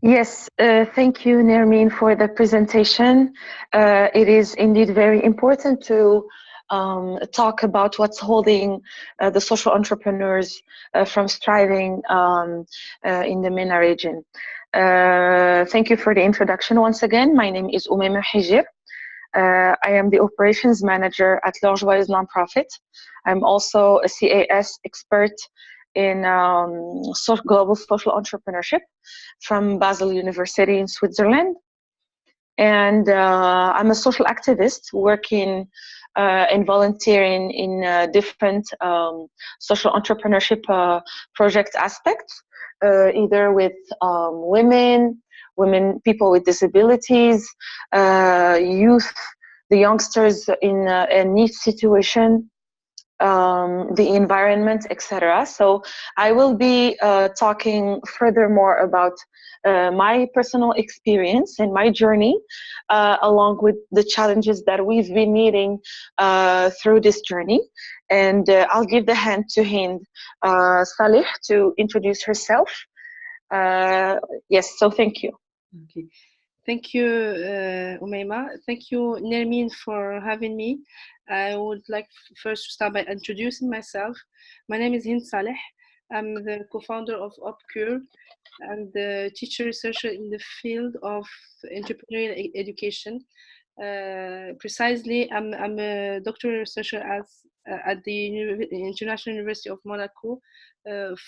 Yes, thank you, Nermeen, for the presentation. It is indeed very important to talk about what's holding the social entrepreneurs from striving in the MENA region. Thank you for the introduction once again. My name is Umaima Hijir. I am the operations manager at L'Orgeoise Nonprofit. I'm also a CAS expert in global social entrepreneurship from Basel University in Switzerland. And I'm a social activist working and volunteering in different social entrepreneurship project aspects, either with women, people with disabilities, youth, the youngsters in a need situation, the environment, etc. So I will be talking furthermore about my personal experience and my journey, along with the challenges that we've been meeting through this journey. And I'll give the hand to Hind Salih to introduce herself. Yes, so thank you. Okay. Thank you, Umaima. Thank you, Nermeen, for having me. I would like first to start by introducing myself. My name is Hind Saleh. I'm the co-founder of OPCURR and the teacher researcher in the field of entrepreneurial education. Precisely, I'm a doctoral researcher at the International University of Monaco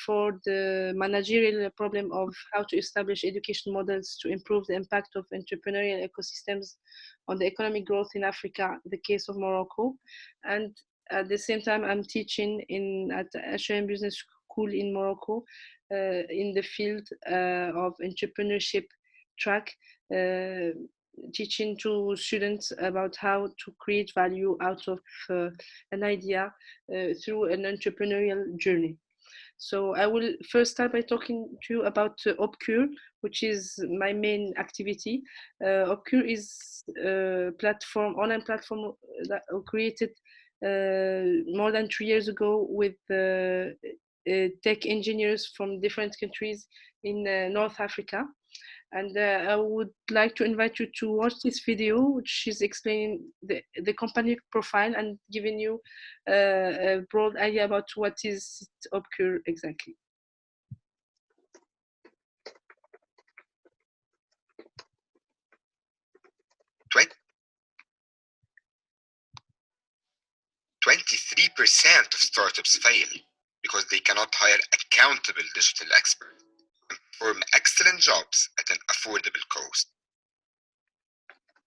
for the managerial problem of how to establish education models to improve the impact of entrepreneurial ecosystems on the economic growth in Africa, the case of Morocco. And at the same time, I'm teaching at the HM Business School in Morocco in the field of entrepreneurship track, teaching to students about how to create value out of an idea through an entrepreneurial journey. So I will first start by talking to you about OPCURR, which is my main activity. OPCURR is a online platform that created more than 3 years ago with tech engineers from different countries in North Africa. And I would like to invite you to watch this video, which is explaining the company profile and giving you a broad idea about what is OPCURR exactly. Right. 23% of startups fail because they cannot hire accountable digital experts and perform excellent jobs at an affordable cost.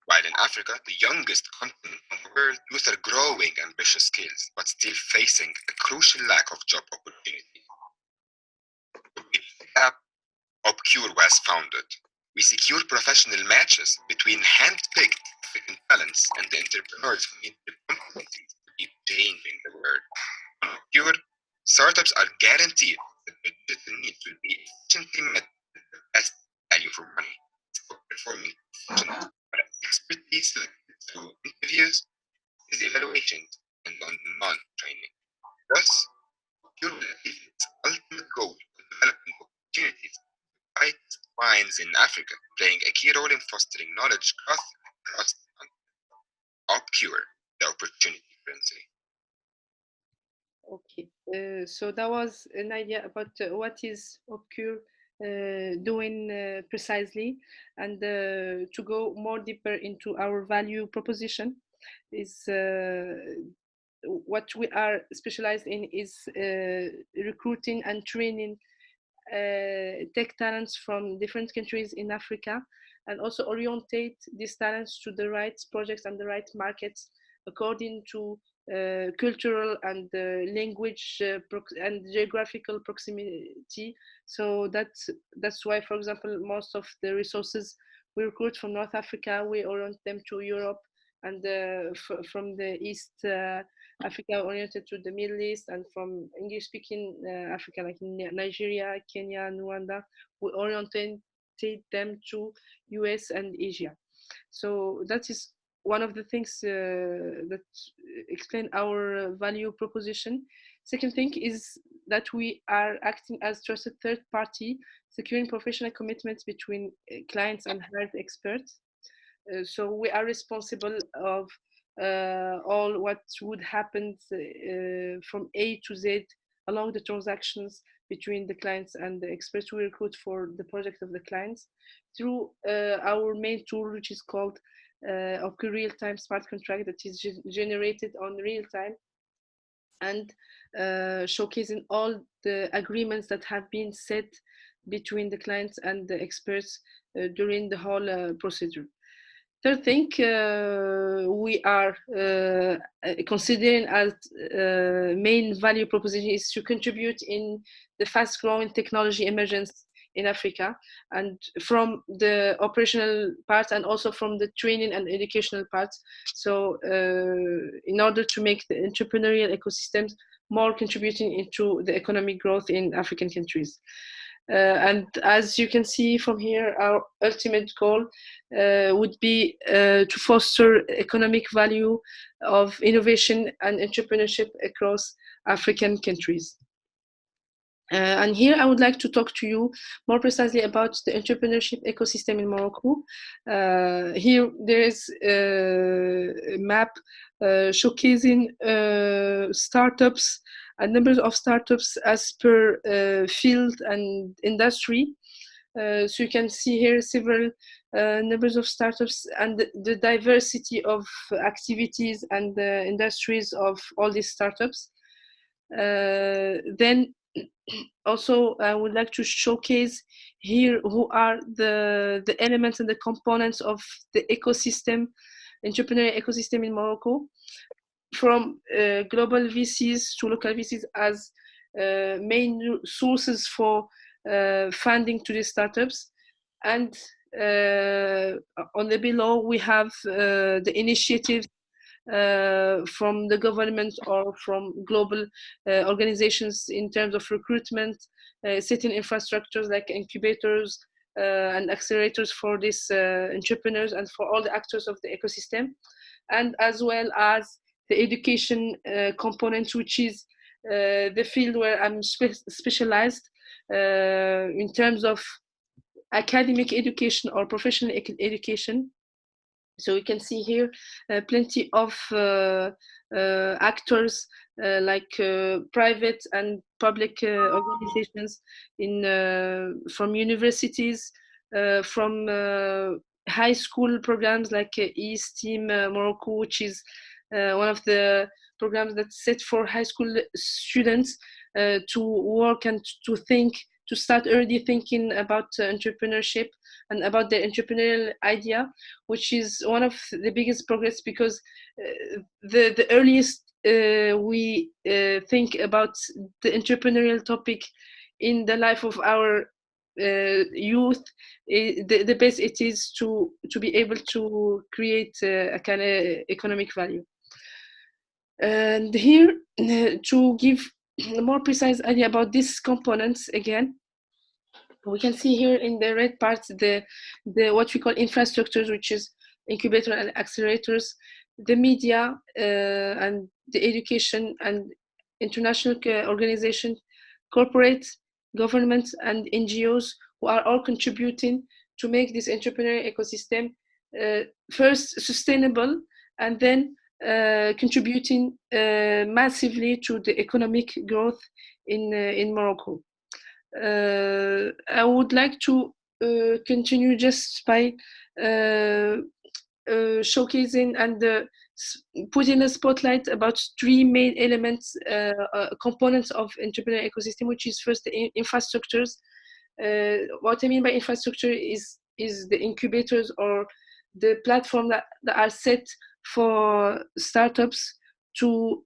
While in Africa, the youngest continent in the world, youth are growing ambitious skills, but still facing a crucial lack of job opportunities. To bridge the gap, OPCURR was founded. We secure professional matches between hand-picked African talents and the entrepreneurs who need the competencies to keep changing the world. On OPCURR, startups are guaranteed that their digital needs will be efficiently met with the best value for money. So performing expertise selected through interviews, is evaluations, and on-demand training. Thus, OPCURR will achieve its ultimate goal of developing opportunities for brightest minds in Africa, playing a key role in fostering knowledge growth across the continent. OPCURR, the opportunity currency. Okay, so that was an idea about what is OPCURR doing precisely, and to go more deeper into our value proposition is what we are specialized in is recruiting and training tech talents from different countries in Africa, and also orientate these talents to the right projects and the right markets according to cultural and language and geographical proximity. So that's why, for example, most of the resources we recruit from North Africa, we orient them to Europe, and from the East Africa oriented to the Middle East, and from English-speaking Africa like Nigeria, Kenya, Rwanda, we orientate them to US and Asia. So that is one of the things that explain our value proposition. Second thing is that we are acting as trusted third party, securing professional commitments between clients and hired experts. So we are responsible of all what would happen from A to Z along the transactions between the clients and the experts we recruit for the project of the clients through our main tool, which is called OPCURR real-time smart contract, that is generated on real time and showcasing all the agreements that have been set between the clients and the experts during the whole procedure. Third thing we are considering as main value proposition is to contribute in the fast-growing technology emergence in Africa, and from the operational part and also from the training and educational part. So in order to make the entrepreneurial ecosystems more contributing into the economic growth in African countries. And as you can see from here, our ultimate goal would be to foster economic value of innovation and entrepreneurship across African countries. And here I would like to talk to you more precisely about the entrepreneurship ecosystem in Morocco. Here there is a map showcasing startups and numbers of startups as per field and industry. So you can see here several numbers of startups and the diversity of activities and the industries of all these startups. Then also I would like to showcase here who are the elements and the components of the ecosystem, entrepreneurial ecosystem in Morocco, from global VCs to local VCs as main sources for funding to these startups. And on the below we have the initiatives from the government or from global organizations in terms of recruitment, setting infrastructures like incubators and accelerators for these entrepreneurs and for all the actors of the ecosystem, and as well as the education component, which is the field where I'm specialized in terms of academic education or professional education. So we can see here plenty of actors like private and public organizations from universities, from high school programs like ESTEAM Morocco, which is one of the programs that's set for high school students to work and to think, to start already thinking about entrepreneurship and about the entrepreneurial idea, which is one of the biggest progress, because the earliest we think about the entrepreneurial topic in the life of our youth, the best it is to be able to create a kind of economic value. And here, to give a more precise idea about these components, again, we can see here in the red part the what we call infrastructures, which is incubator and accelerators, the media and the education and international organization, corporate, government, and NGOs, who are all contributing to make this entrepreneurial ecosystem first sustainable, and then contributing massively to the economic growth in Morocco. I would like to continue just by showcasing and putting a spotlight about three main elements, components of entrepreneurial ecosystem, which is first the infrastructures. What I mean by infrastructure is the incubators or the platform that are set for startups to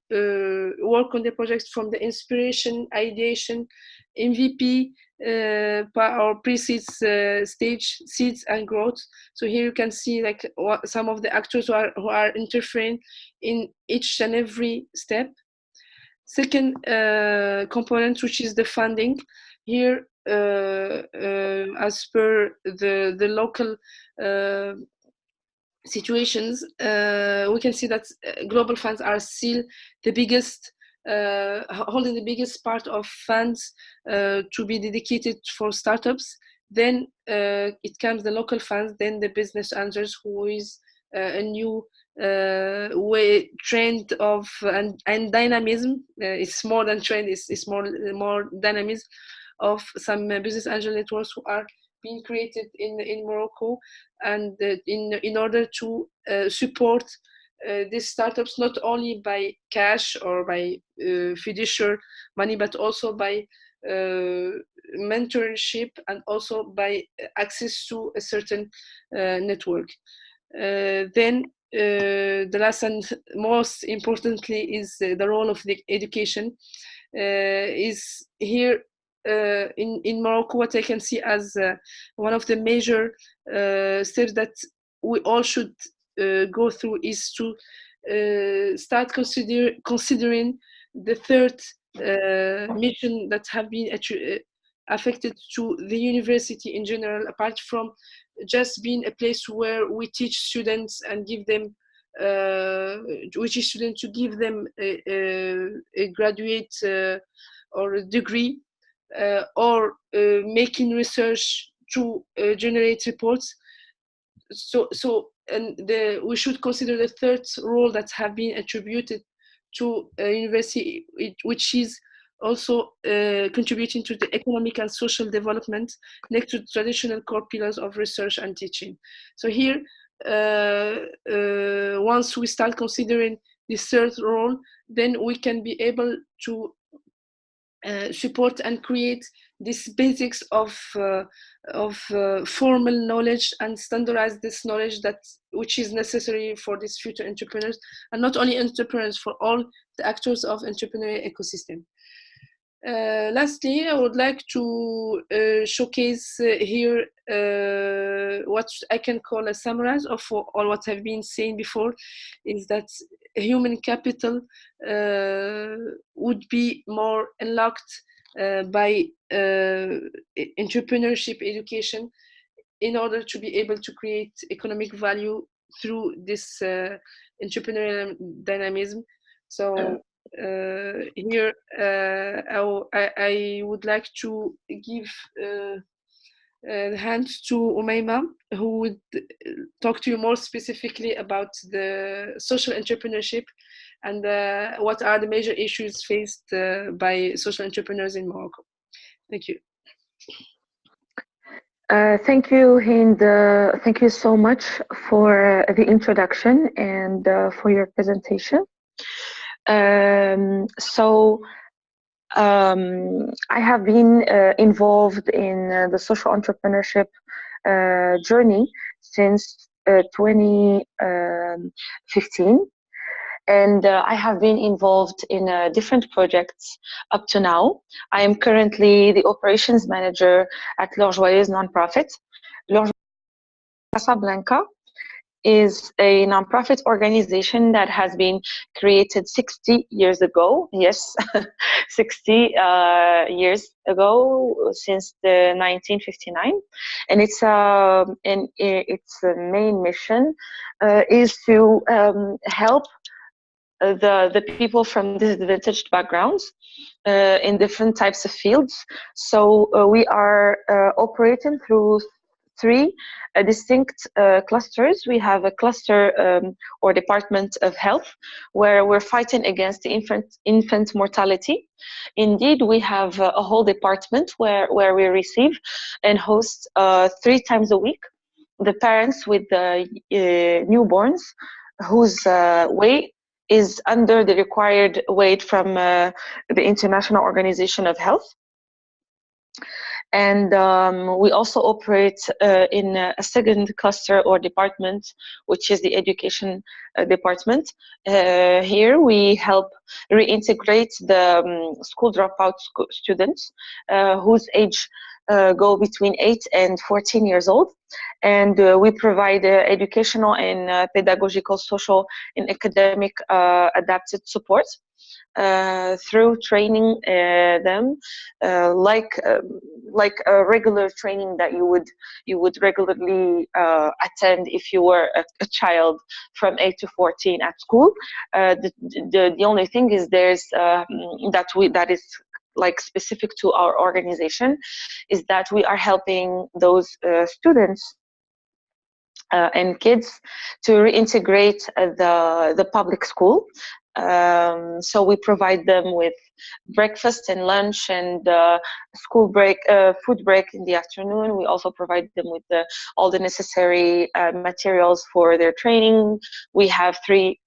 work on the projects from the inspiration, ideation, MVP, or pre-seeds stage, seeds and growth. So here you can see like some of the actors who are interfering in each and every step. Second component, which is the funding. Here, as per the local situations, we can see that global funds are still the biggest holding the biggest part of funds to be dedicated for startups. Then it comes the local funds, then the business angels, who is a new way trend of and dynamism. It's more than trend. It's more dynamism of some business angel networks who are being created in Morocco, and in order to support these startups, not only by cash or by fiduciary money, but also by mentorship and also by access to a certain network. Then the last and most importantly is the role of the education. Is here in Morocco, what I can see as one of the major steps that we all should go through is to start considering the third mission that have been affected to the university in general, apart from just being a place where we teach students and give them to give them a graduate or a degree, or making research to generate reports. We should consider the third role that have been attributed to a university, which is also contributing to the economic and social development next to traditional core pillars of research and teaching. So here, once we start considering this third role, then we can be able to support and create these basics of formal knowledge and standardize this knowledge which is necessary for these future entrepreneurs, and not only entrepreneurs, for all the actors of entrepreneurial ecosystem. Lastly, I would like to showcase here what I can call a summary of all what I've been saying before, is that human capital would be more unlocked by entrepreneurship education in order to be able to create economic value through this entrepreneurial dynamism. So here I would like to give the hand to Umayma, who would talk to you more specifically about the social entrepreneurship and what are the major issues faced by social entrepreneurs in Morocco. Thank you. Thank you, Hind. Thank you so much for the introduction and for your presentation. I have been involved in the social entrepreneurship journey since 2015. And I have been involved in different projects up to now. I am currently the operations manager at L'Or Joyeuse nonprofit. L'Or Casablanca is a nonprofit organization that has been created 60 years ago. Yes, 60 years ago, since the 1959, and its main mission is to help the people from disadvantaged backgrounds in different types of fields. So we are operating through three distinct clusters. We have a cluster or department of health, where we're fighting against the infant mortality. Indeed, we have a whole department where we receive and host 3 times a week the parents with the newborns whose weight is under the required weight from the International Organization of Health. And we also operate in a second cluster or department, which is the education department. Here we help reintegrate the school dropout students whose age go between 8 and 14 years old. And we provide educational and pedagogical, social, and academic adapted support through training them, like like a regular training that you would regularly attend if you were a child from 8 to 14 at school. The only thing is there's that is like specific to our organization, is that we are helping those students and kids to reintegrate the public school. So we provide them with breakfast and lunch and school break, food break in the afternoon. We also provide them with all the necessary materials for their training. We have 3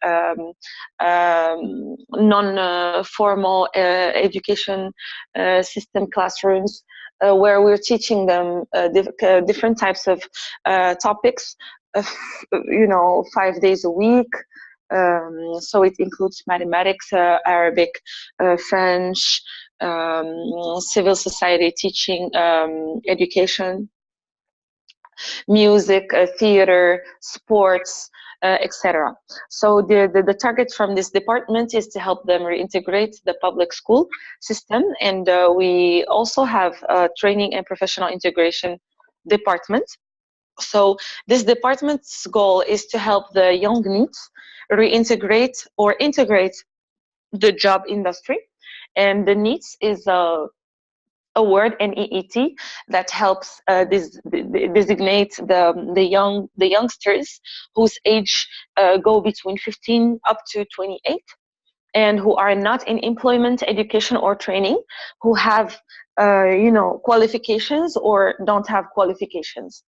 non-formal education system classrooms where we're teaching them different types of topics, 5 days a week. So it includes mathematics, Arabic, French, civil society teaching, education, music, theater, sports, etc. So the target from this department is to help them reintegrate the public school system, and we also have a training and professional integration department. So this department's goal is to help the young NEETs reintegrate or integrate the job industry. And the NEETs is a word, NEET, that helps designate the youngsters whose age go between 15 up to 28, and who are not in employment, education, or training, who have qualifications or don't have qualifications.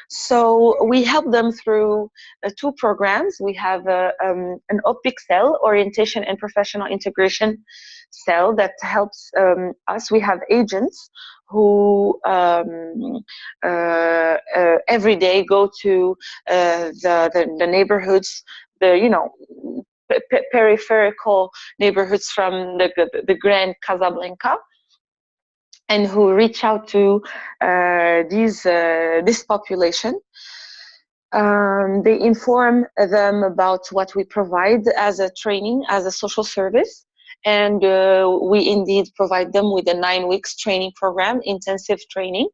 So we help them through 2 programs. We have an OPCURR, Orientation and Professional Integration cell, that helps us. We have agents who every day go to the neighborhoods, peripheral neighborhoods from the Grand Casablanca, and who reach out to this population. They inform them about what we provide as a training, as a social service, and we indeed provide them with a 9 weeks training program, intensive training,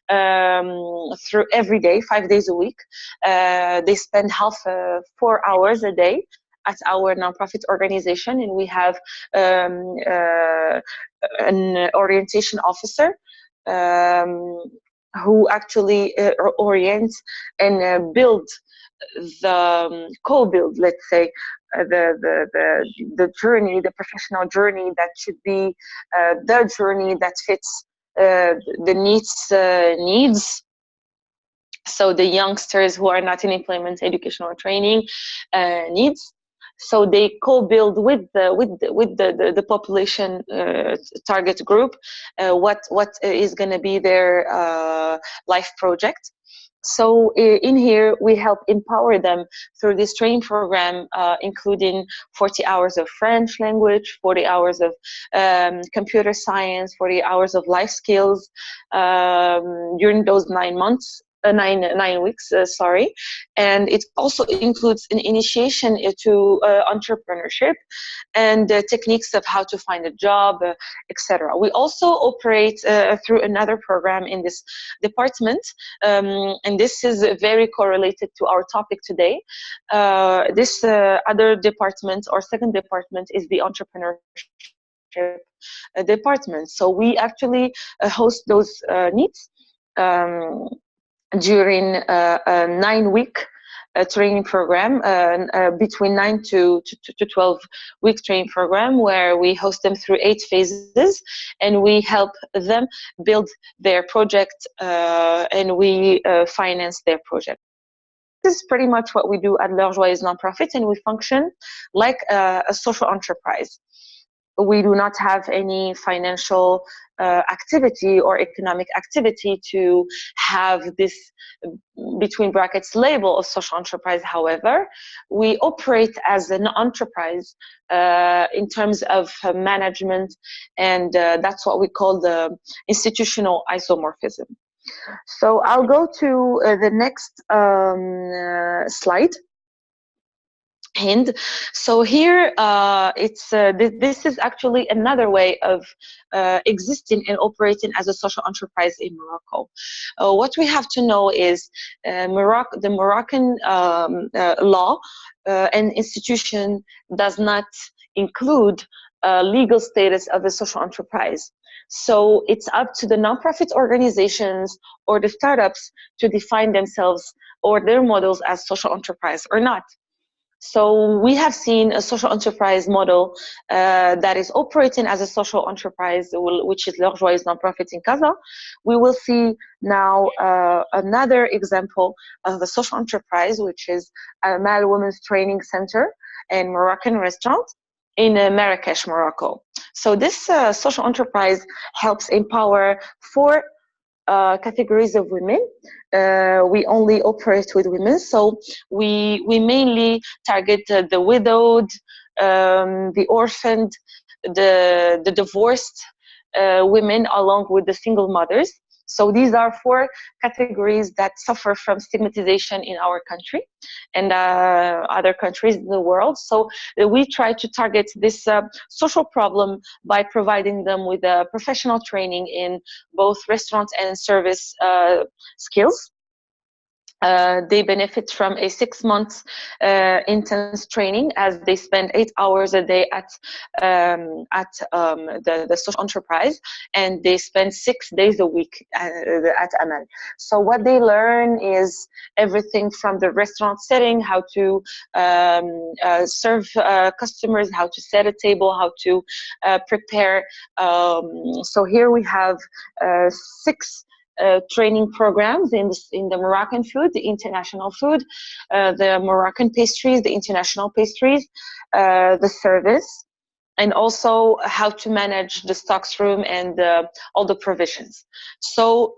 through every day, 5 days a week. They spend 4 hours a day at our nonprofit organization, and we have an orientation officer who actually orients and build co-build, let's say, the journey, the professional journey that should be the journey that fits the needs. So the youngsters who are not in employment, education, or training needs. So they co-build with the population target group what is going to be their life project. So in here, we help empower them through this training program, including 40 hours of French language, 40 hours of computer science, 40 hours of life skills during those 9 months. 9 weeks, sorry. And it also includes an initiation to entrepreneurship and techniques of how to find a job, etc. We also operate through another program in this department, and this is very correlated to our topic today. This other department, or second department, is the entrepreneurship department. So we actually host those needs during a 9-week training program, between 9 to 12 week training program, where we host them through 8 phases, and we help them build their project and we finance their project. This is pretty much what we do at Leur Joyeuse Nonprofit, and we function like a social enterprise. We do not have any financial activity or economic activity to have this, between brackets, label of social enterprise. However, we operate as an enterprise in terms of management, and that's what we call the institutional isomorphism. So I'll go to the next slide. Hind. So here, this is actually another way of existing and operating as a social enterprise in Morocco. What we have to know is the Moroccan law and institution does not include legal status of a social enterprise. So it's up to the nonprofit organizations or the startups to define themselves or their models as social enterprise or not. So we have seen a social enterprise model that is operating as a social enterprise, which is Leur Joyeuse nonprofit in Casa. We will see now another example of a social enterprise, which is Amal Women's Training Center and Moroccan restaurant in Marrakesh, Morocco. So this social enterprise helps empower 4 categories of women. We only operate with women, so we mainly target the widowed, the orphaned, the divorced women, along with the single mothers. So these are 4 categories that suffer from stigmatization in our country and other countries in the world. So we try to target this social problem by providing them with professional training in both restaurant and service skills. They benefit from a 6 months intense training, as they spend 8 hours a day at the social enterprise, and they spend 6 days a week at Amal. So what they learn is everything from the restaurant setting, how to serve customers, how to set a table, how to prepare. So here we have 6 training programs in the Moroccan food, the international food, the Moroccan pastries, the international pastries, the service, and also how to manage the stocks room and all the provisions. So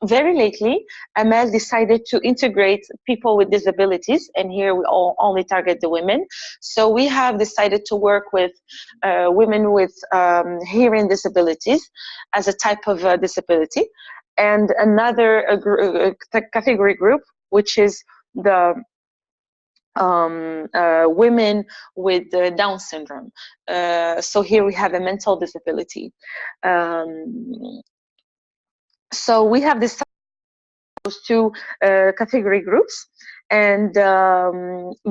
very lately, Amal decided to integrate people with disabilities, and here we only target the women. So we have decided to work with women with hearing disabilities as a type of disability, and another category group, which is the women with Down syndrome. So here we have a mental disability. So we have decided those 2 category groups. And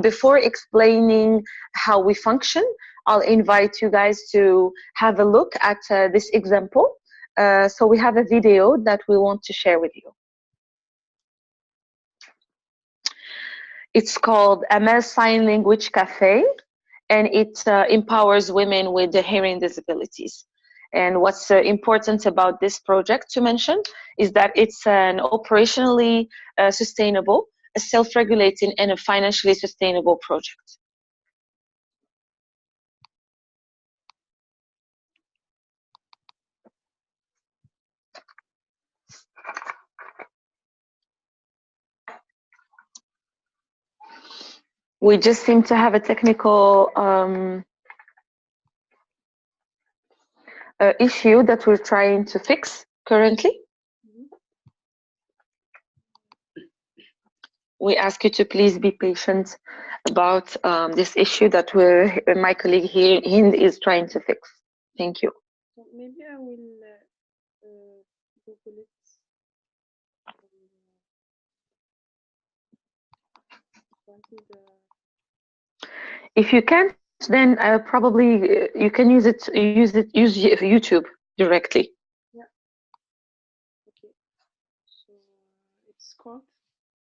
before explaining how we function, I'll invite you guys to have a look at this example. So we have a video that we want to share with you. It's called Amal Sign Language Cafe, and it empowers women with the hearing disabilities. And what's important about this project to mention is that it's an operationally sustainable, a self-regulating, and a financially sustainable project. We just seem to have a technical issue that we're trying to fix currently. We ask you to please be patient about this issue that my colleague here, Hind, is trying to fix. Thank you. Maybe I will Google it. If you can't, then probably you can use YouTube directly. Yeah. Okay. So it's called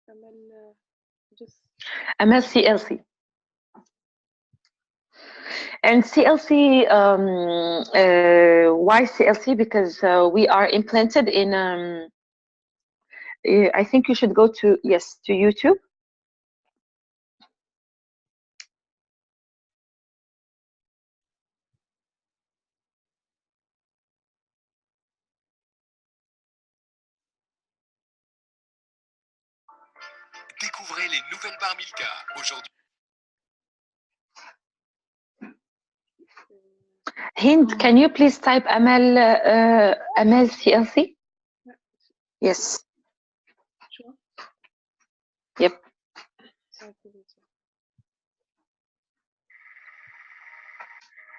Amal Amal CLC. And CLC, why CLC? Because we are implanted in. I think you should go to YouTube. Découvrez les nouvelles barres Milka aujourd'hui. Hind, can you please type Amal CLC? Yes. Sure. Yep.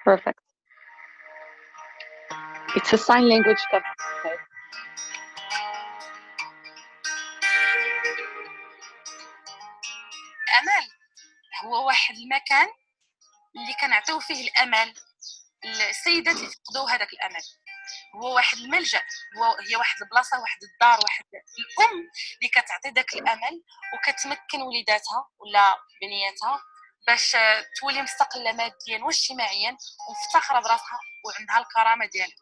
Perfect. It's a sign language cafe. الأمل هو واحد المكان اللي كنعطيو فيه الأمل للسيدات اللي فقدوا هذاك الأمل. هو واحد الملجأ، هي واحد البلاصة، واحد الدار، واحد الأم اللي كتعطي داك الأمل وكتمكن وليداتها ولا بنياتها باش تولي مستقلة ماديا واجتماعيا ومفتخرة براسها وعندها الكرامة ديالها.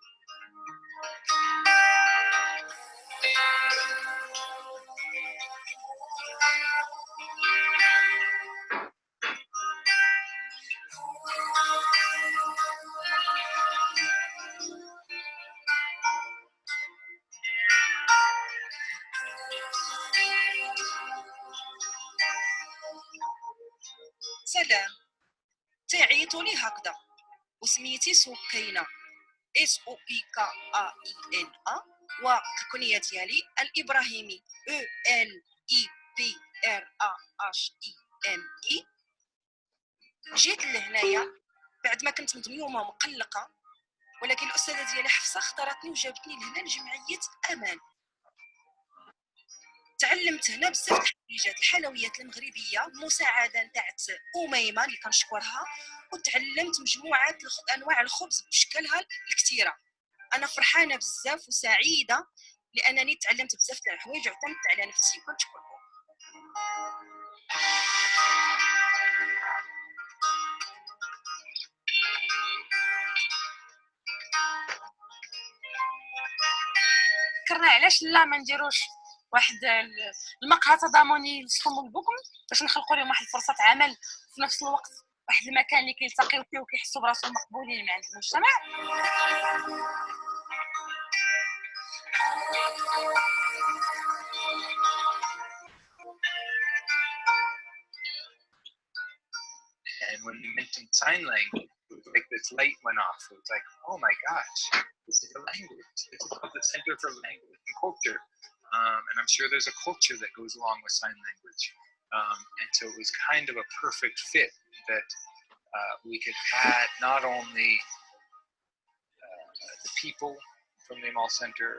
سلام، تعيطولي هكذا وسميتي سكينة SOPKAINA والكنية ديالي الإبراهيمي ELEBRAHEME. جيت لهنايا بعد ما كنت مدمومة ومقلقة، ولكن الأستاذة ديالي حفصة اختارتني وجابتني لهنا لجمعية أمان. تعلمت هنا بزاف الحاجات، الحلويات المغربيه مساعده تاعت اميمه اللي كنشكرها، وتعلمت مجموعه انواع الخبز باشكالها الكثيره. انا فرحانه بزاف وسعيده لانني تعلمت بزاف تاع الحوايج واعتمدت على نفسي. كنشكركم. فكرنا علاش لا ما نديروش واحد المقهى تضامني للصم والبكم باش نخلقوا لهم واحد فرصه عمل وفي نفس الوقت واحد المكان اللي كيلتقيو فيه وكيحسوا براسهم مقبولين من عند المجتمع. And when we mentioned sign language, it was like this light went off. It was like, oh my gosh, this is a language. This is called the Center for Language and Culture. And I'm sure there's a culture that goes along with sign language. And so it was kind of a perfect fit that we could add not only the people from the Amal Center,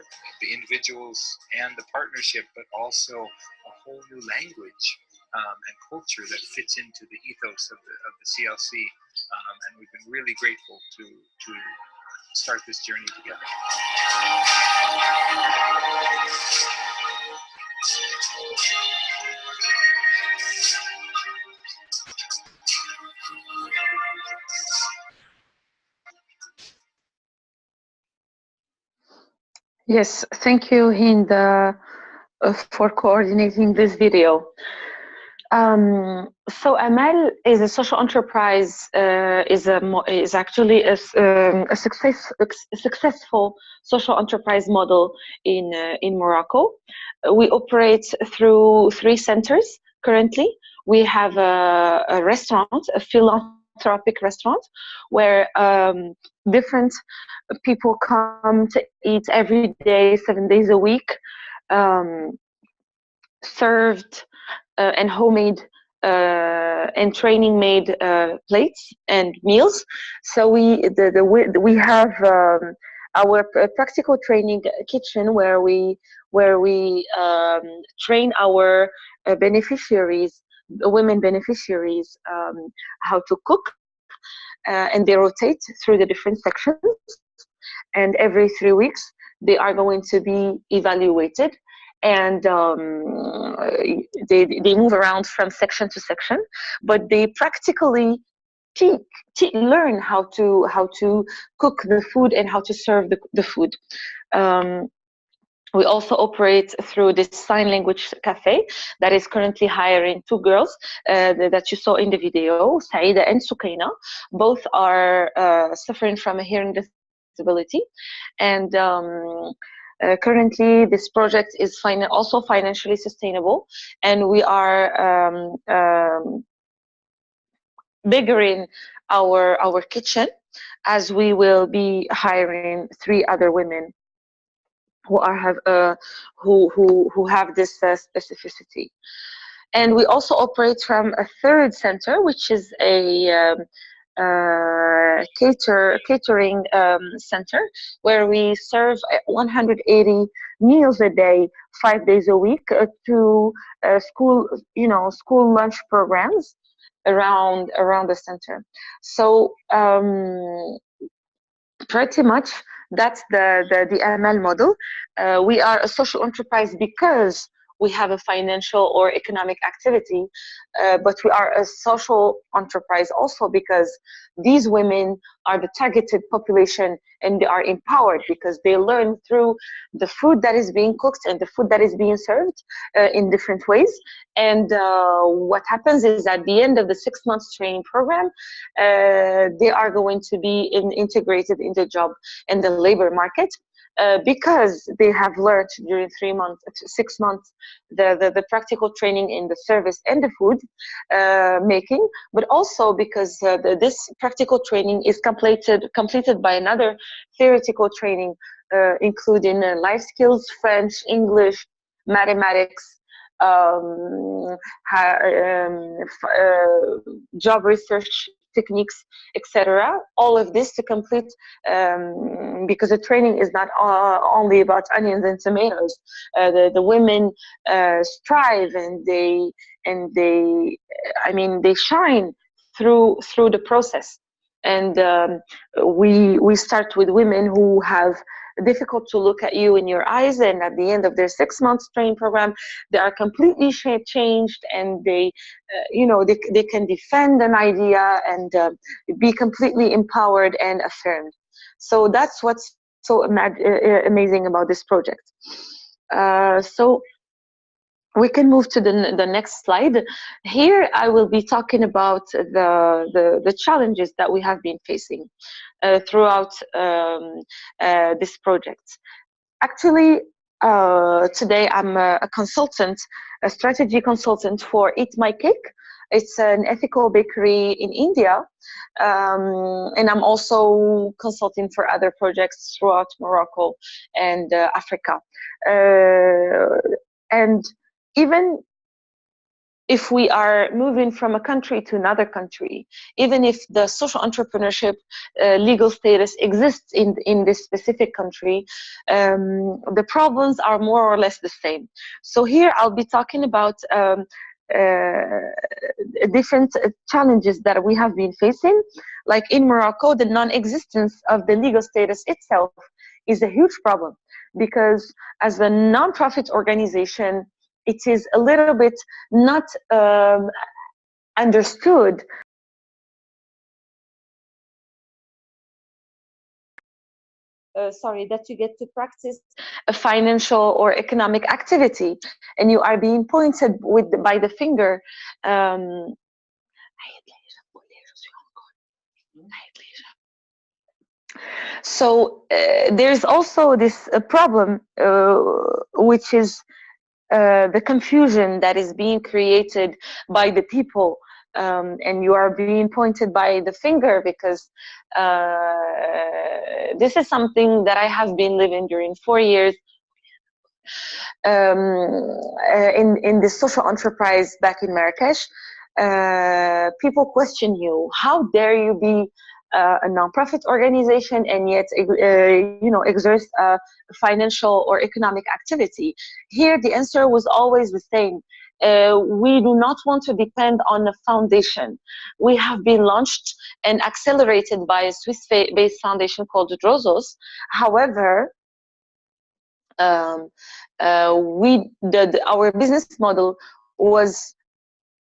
the individuals and the partnership, but also a whole new language and culture that fits into the ethos of the CLC. And we've been really grateful to start this journey together. Yes, thank you, Hind, for coordinating this video. So Amal is a social enterprise, is actually a successful social enterprise model in Morocco. We operate through 3 centers currently. We have a restaurant, a philanthropic restaurant, where different people come to eat every day, 7 days a week, served and homemade and training made plates and meals. So we have our practical training kitchen where we train our beneficiaries, women beneficiaries, how to cook, and they rotate through the different sections, and every 3 weeks they are going to be evaluated, and they move around from section to section, but they practically learn how to cook the food and how to serve the food. We also operate through this sign language cafe that is currently hiring 2 girls that you saw in the video, Saida and Sukaina. Both are suffering from a hearing disability, and currently this project is also financially sustainable, and we are biggering our kitchen, as we will be hiring 3 other women who have this specificity. And we also operate from a 3rd center, which is a catering center where we serve 180 meals a day, 5 days a week to school, school lunch programs around the center. So pretty much that's the ML model. We are a social enterprise because we have a financial or economic activity, but we are a social enterprise also because these women are the targeted population and they are empowered because they learn through the food that is being cooked and the food that is being served in different ways. And what happens is at the end of the 6 months training program, they are going to be integrated in the job and the labor market. Because they have learned during 6 months, the practical training in the service and the food making, but also because this practical training is completed by another theoretical training, including life skills, French, English, mathematics, job research techniques, etc. All of this to complete, because the training is not only about onions and tomatoes. The women strive and they shine through the process. And we start with women who have difficult to look at you in your eyes, and at the end of their 6 months training program they are completely changed, and they can defend an idea and be completely empowered and affirmed. So that's what's so amazing about this project. So we can move to the next slide. Here I will be talking about the challenges that we have been facing throughout this project. Actually, today I'm a consultant, a strategy consultant for Eat My Cake. It's an ethical bakery in India, and I'm also consulting for other projects throughout Morocco and Africa. And even if we are moving from a country to another country, even if the social entrepreneurship legal status exists in this specific country, the problems are more or less the same. So here I'll be talking about different challenges that we have been facing. Like in Morocco, the non-existence of the legal status itself is a huge problem, because as a non-profit organization, it is a little bit not understood that you get to practice a financial or economic activity, and you are being pointed by the finger. So there's also this problem, which is the confusion that is being created by the people, and you are being pointed by the finger because this is something that I have been living during 4 years in this social enterprise back in Marrakesh. People question you, how dare you be a non-profit organization and yet exert financial or economic activity? Here the answer was always the same. We do not want to depend on a foundation. We have been launched and accelerated by a Swiss-based foundation called Drosos. However, our business model was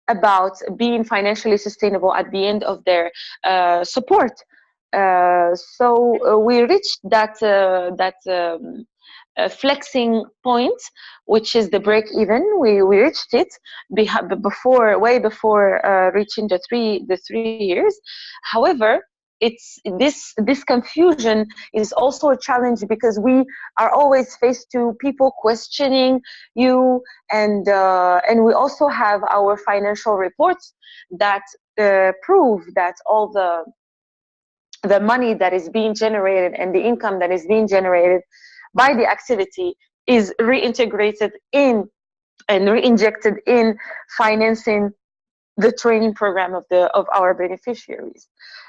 about being financially sustainable at the end of their support. So we reached that flexing point, which is the break even. We reached it way before reaching the three years. However, it's this confusion is also a challenge, because we are always faced to people questioning you, and we also have our financial reports that prove that all the money that is being generated and the income that is being generated by the activity is reintegrated in and reinjected in financing the training program of our beneficiaries.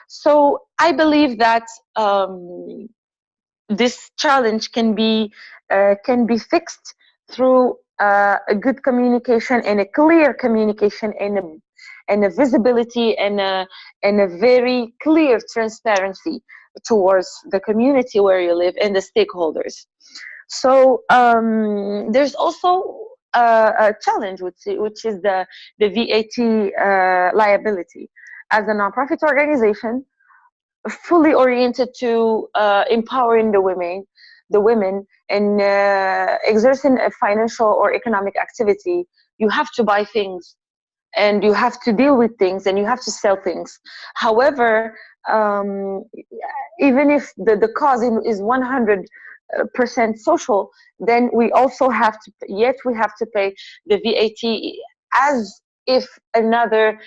So I believe that this challenge can be fixed through a good communication and a clear communication and a visibility and a very clear transparency towards the community where you live and the stakeholders. So there's also a challenge, which is the VAT liability. As a nonprofit organization, fully oriented to empowering the women and exerting a financial or economic activity, you have to buy things and you have to deal with things and you have to sell things. However, even if the cause is 100% social, then we also have to, yet we have to pay the VAT as if another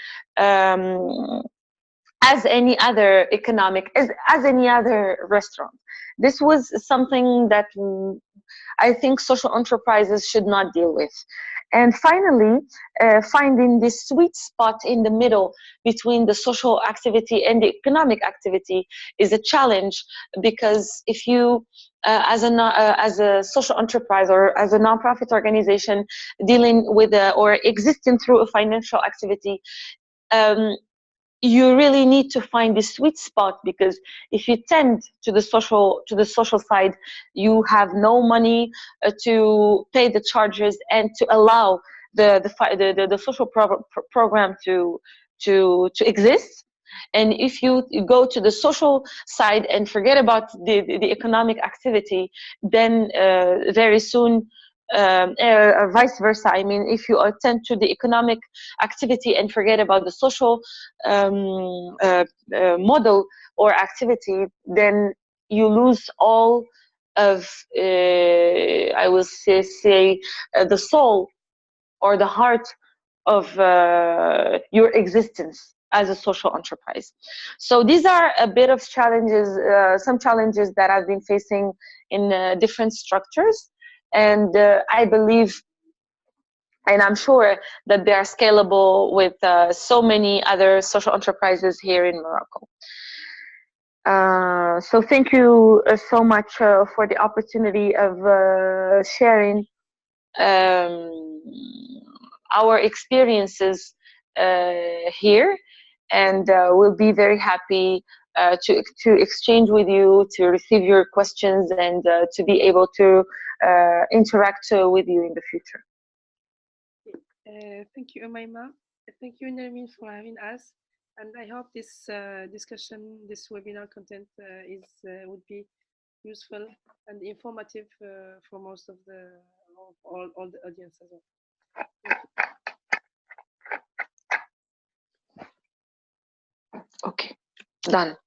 as any other economic, as any other restaurant. This was something that I think social enterprises should not deal with. And finally, finding this sweet spot in the middle between the social activity and the economic activity is a challenge, because if you, as a social enterprise or as a nonprofit organization dealing with or existing through a financial activity, you really need to find this sweet spot, because if you tend to the social side, you have no money to pay the charges and to allow the social program to exist. And if you go to the social side and forget about the economic activity, then very soon, vice versa. I mean, if you attend to the economic activity and forget about the social model or activity, then you lose all of, I will say the soul or the heart of your existence as a social enterprise. So these are a bit of challenges, some challenges that I've been facing in different structures. And I believe, and I'm sure that they are scalable with so many other social enterprises here in Morocco. So thank you so much for the opportunity of sharing our experiences here, and we'll be very happy to exchange with you, to receive your questions, and to be able to interact with you in the future. Thank you, Umayma. Thank you, Nermeen, for having us. And I hope this discussion, this webinar content would be useful and informative for most of all the audience as well. Okay, done.